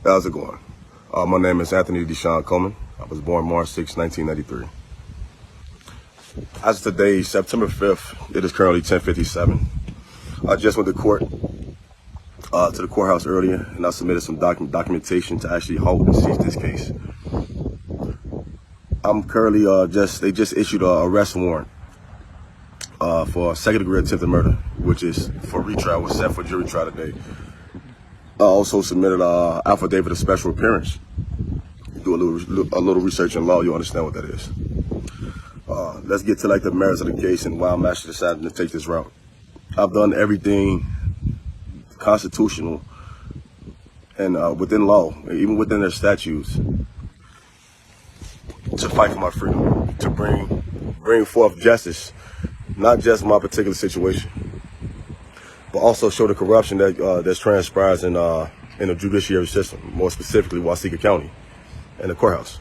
How's it going? My name is Anthony D Coleman. I was born March 6, 1993. As of today, September 5th, it is currently 10:57. I just went to court, to the courthouse earlier, and I submitted some documentation to actually halt and seize this case. I'm currently they just issued an arrest warrant for second-degree attempted murder, which is for retrial, was set for jury trial today. I also submitted an affidavit of special appearance. Do a little research in law, you understand what that is. Let's get to like the merits of the case and why I'm actually deciding to take this route. I've done everything constitutional and within law, even within their statutes, to fight for my freedom, to bring forth justice, not just my particular situation, but also show the corruption that's transpires in the judiciary system, more specifically Waseca County and the courthouse.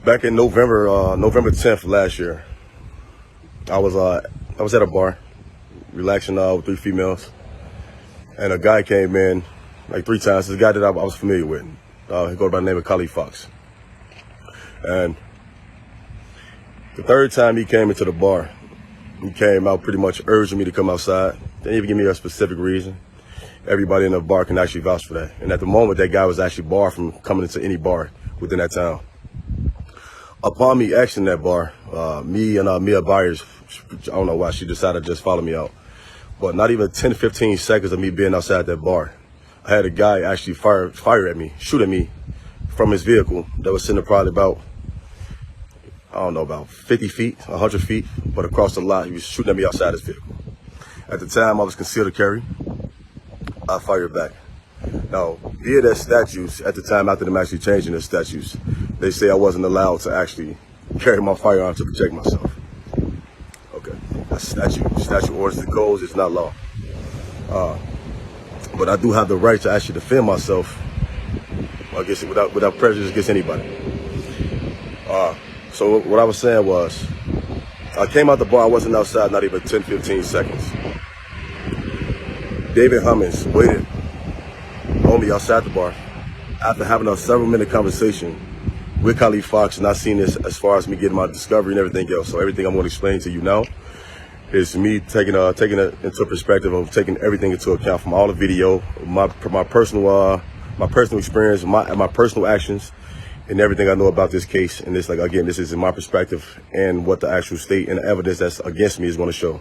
Back in November 10th last year, I was at a bar, relaxing with 3 females, and a guy came in like 3 times. This guy that I was familiar with. He goes by the name of Khalid Fox. And the 3rd time he came into the bar, he came out pretty much urging me to come outside. Didn't even give me a specific reason. Everybody in the bar can actually vouch for that. And at the moment, that guy was actually barred from coming into any bar within that town. Upon me exiting that bar, me and Mia Byers, I don't know why she decided to just follow me out, but not even 10-15 seconds of me being outside that bar, I had a guy actually fire at me, shoot at me from his vehicle that was sitting probably about, I don't know, about 50 feet, 100 feet, but across the lot. He was shooting at me outside his vehicle. At the time, I was concealed carry. I fired back. Now, via their statutes, at the time after them actually changing their statutes, they say I wasn't allowed to actually carry my firearm to protect myself. Okay, that's statute. Statute orders the goals, it's not law. But I do have the right to actually defend myself, I guess, without prejudice against anybody. So what I was saying was, I came out the bar, I wasn't outside not even 10-15 seconds. David Hummons waited on me outside the bar after having a several-minute conversation with Khalid Fox, and I seen this as far as me getting my discovery and everything else. So everything I'm going to explain to you now is me taking it into perspective of taking everything into account, from all the video, my personal experience, my personal actions, and everything I know about this case. And this, like, again, this is in my perspective and what the actual state and the evidence that's against me is going to show.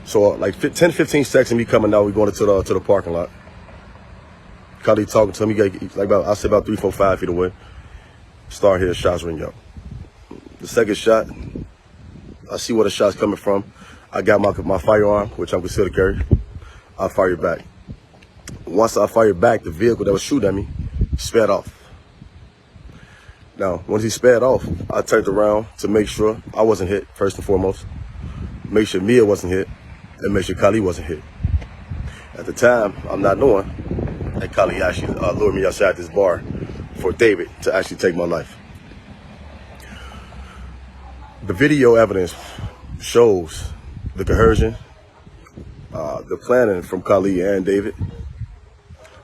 So like 10-15 seconds of me coming out, we going to the parking lot. Khalid talking to me, like I said, about 3, 4, 5 feet away. Start hearing shots ring up. The second shot, I see where the shot's coming from. I got my firearm, which I'm considered carry. I fired back. Once I fired back, the vehicle that was shooting at me sped off. Now, once he sped off, I turned around to make sure I wasn't hit, first and foremost. Make sure Mia wasn't hit, and make sure Khalid wasn't hit. At the time, I'm not knowing that Khalid actually lured me outside this bar for David to actually take my life. The video evidence shows the coercion, the planning from Khalid and David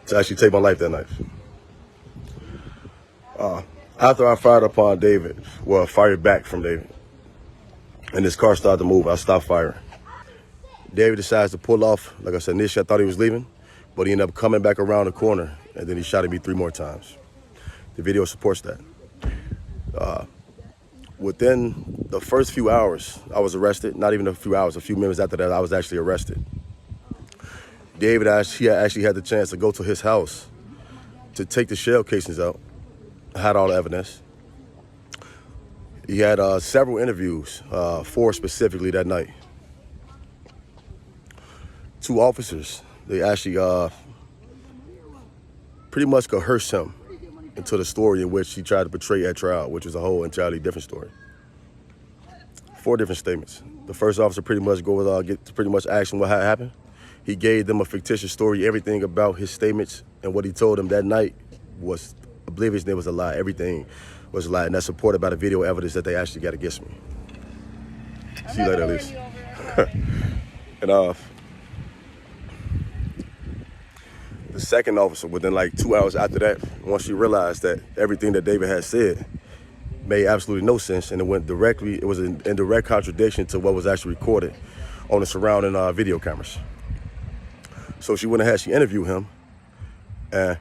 to actually take my life that night. After I fired upon David, well, fired back from David, and this car started to move, I stopped firing. David decides to pull off. Like I said, initially I thought he was leaving, but he ended up coming back around the corner, and then he shot at me 3 more times. The video supports that. Within the first few hours, I was arrested. Not even a few hours, a few minutes after that, I was actually arrested. David actually had the chance to go to his house to take the shell casings out. I had all the evidence. He had several interviews, 4 specifically that night. 2 officers, they actually pretty much coerced him into the story in which he tried to portray at trial, which was a whole entirely different story. 4 different statements. The first officer pretty much asked him what had happened. He gave them a fictitious story. Everything about his statements and what he told them that night was oblivious. There was a lie. Everything was a lie, and that's supported by the video evidence that they actually got against me. See you later, Elise. And The second officer, within like 2 hours after that, once she realized that everything that David had said made absolutely no sense, and it was in direct contradiction to what was actually recorded on the surrounding video cameras. So she went ahead, she interviewed him, and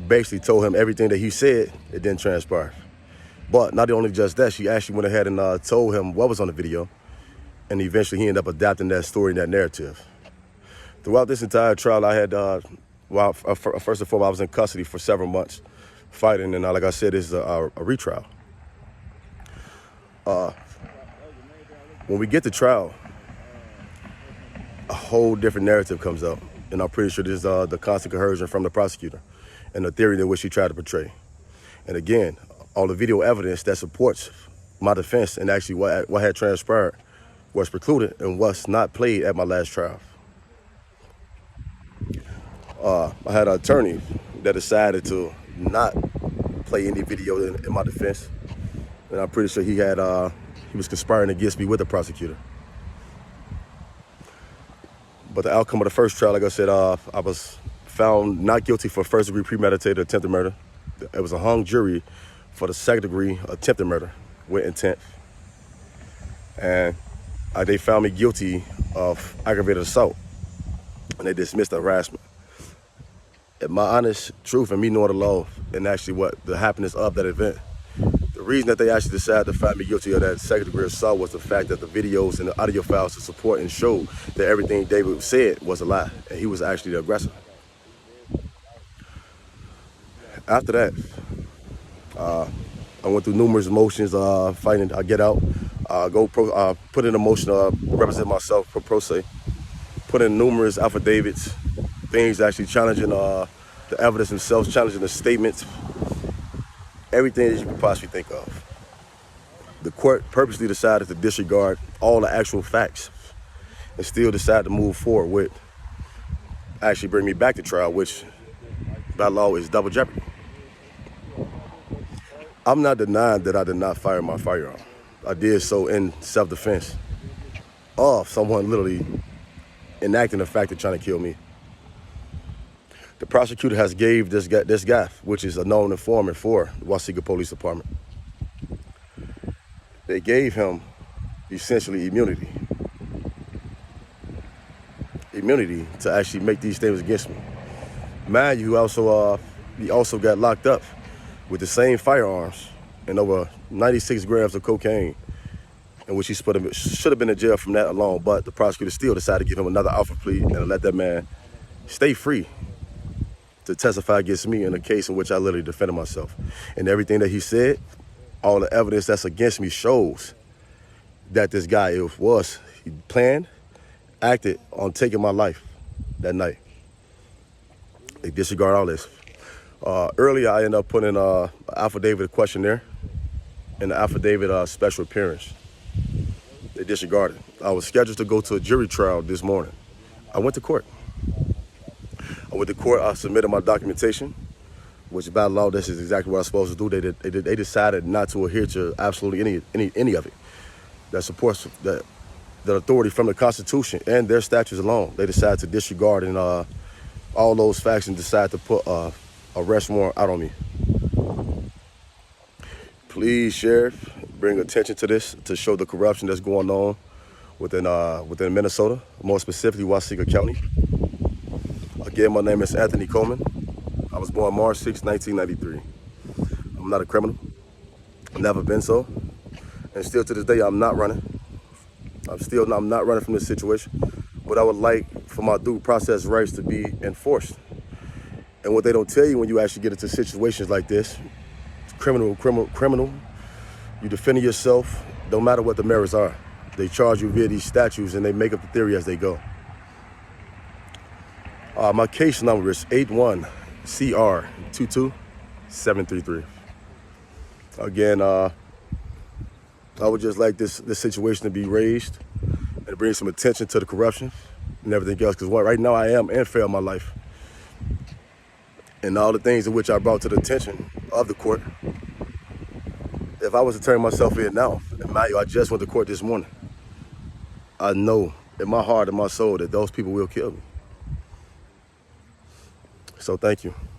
basically told him everything that he said, it didn't transpire. But not only just that, she actually went ahead and told him what was on the video, and eventually he ended up adapting that story and that narrative. Throughout this entire trial, I had, first and foremost, I was in custody for several months fighting, and like I said, it's a retrial. When we get to trial, a whole different narrative comes out, and I'm pretty sure this is the constant coercion from the prosecutor and the theory in which she tried to portray. And again, all the video evidence that supports my defense and actually what had transpired was precluded and was not played at my last trial. I had an attorney that decided to not play any video in my defense, and I'm pretty sure he was conspiring against me with the prosecutor. But the outcome of the first trial, like I said, I was found not guilty for first-degree premeditated attempted murder. It was a hung jury for the second-degree attempted murder with intent, and they found me guilty of aggravated assault, and they dismissed the harassment. And my honest truth and me knowing the law and actually what the happiness of that event, the reason that they actually decided to find me guilty of that second-degree assault was the fact that the videos and the audio files to support and show that everything David said was a lie, and he was actually the aggressor. After that, I went through numerous motions, fighting. I get out, put in a motion to represent myself for pro se, put in numerous affidavits, things actually challenging the evidence themselves, challenging the statements, everything that you could possibly think of. The court purposely decided to disregard all the actual facts and still decided to move forward with actually bring me back to trial, which by law is double jeopardy. I'm not denying that I did not fire my firearm. I did so in self-defense of someone literally enacting the fact of trying to kill me. The prosecutor has gave this guy, which is a known informant for the Waseca Police Department, they gave him essentially immunity. Immunity to actually make these statements against me. Mind you, he also got locked up with the same firearms and over 96 grams of cocaine, in which he should have been in jail from that alone, but the prosecutor still decided to give him another alford plea and let that man stay free to testify against me in a case in which I literally defended myself. And everything that he said, all the evidence that's against me shows that this guy he planned, acted on taking my life that night. They disregard all this. Earlier, I ended up putting an affidavit questionnaire and the affidavit special appearance. They disregarded. I was scheduled to go to a jury trial this morning. I went to court. I submitted my documentation, which by law, this is exactly what I was supposed to do. They decided not to adhere to absolutely any of it that supports the authority from the Constitution and their statutes alone. They decided to disregard and all those facts and decide to put a arrest warrant out on me. Please, Sheriff, bring attention to this to show the corruption that's going on within Minnesota, more specifically Waseca County. Again, my name is Anthony Coleman. I was born March 6, 1993. I'm not a criminal. I've never been so. And still to this day, I'm not running. I'm not running from this situation. But I would like for my due process rights to be enforced. And what they don't tell you when you actually get into situations like this, criminal. You defending yourself, no matter what the merits are. They charge you via these statutes and they make up the theory as they go. My case number is 81CR22733. Again, I would just like this situation to be raised and bring some attention to the corruption and everything else, because right now I am and failed my life. And all the things in which I brought to the attention of the court. If I was to turn myself in now, and mind you, I just went to court this morning, I know in my heart and my soul that those people will kill me. So thank you.